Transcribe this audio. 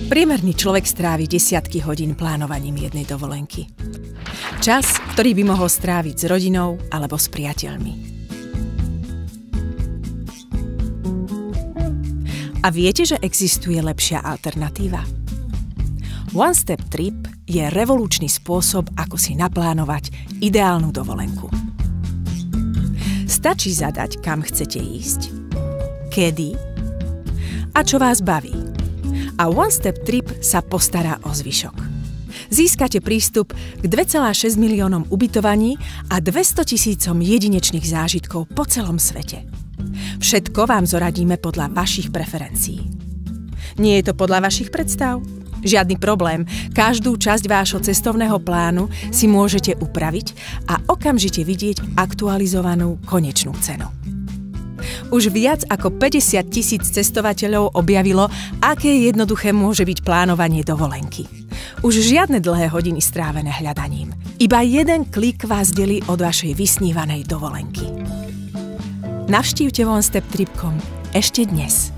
Priemerný človek strávi desiatky hodín plánovaním jednej dovolenky. Čas, ktorý by mohol stráviť s rodinou alebo s priateľmi. A viete, že existuje lepšia alternatíva? One Step Trip je revolučný spôsob, ako si naplánovať ideálnu dovolenku. Stačí zadať, kam chcete ísť, kedy a čo vás baví. A One Step Trip sa postará o zvyšok. Získate prístup k 2,6 miliónom ubytovaní a 200 000 jedinečných zážitkov po celom svete. Všetko vám zoradíme podľa vašich preferencií. Nie je to podľa vašich predstav? Žiadny problém. Každú časť vášho cestovného plánu si môžete upraviť a okamžite vidieť aktualizovanú konečnú cenu. Už viac ako 50 000 cestovateľov objavilo, aké jednoduché môže byť plánovanie dovolenky. Už žiadne dlhé hodiny strávené hľadaním. Iba jeden klik vás delí od vašej vysnívanej dovolenky. Navštívte onesteptrip.com ešte dnes.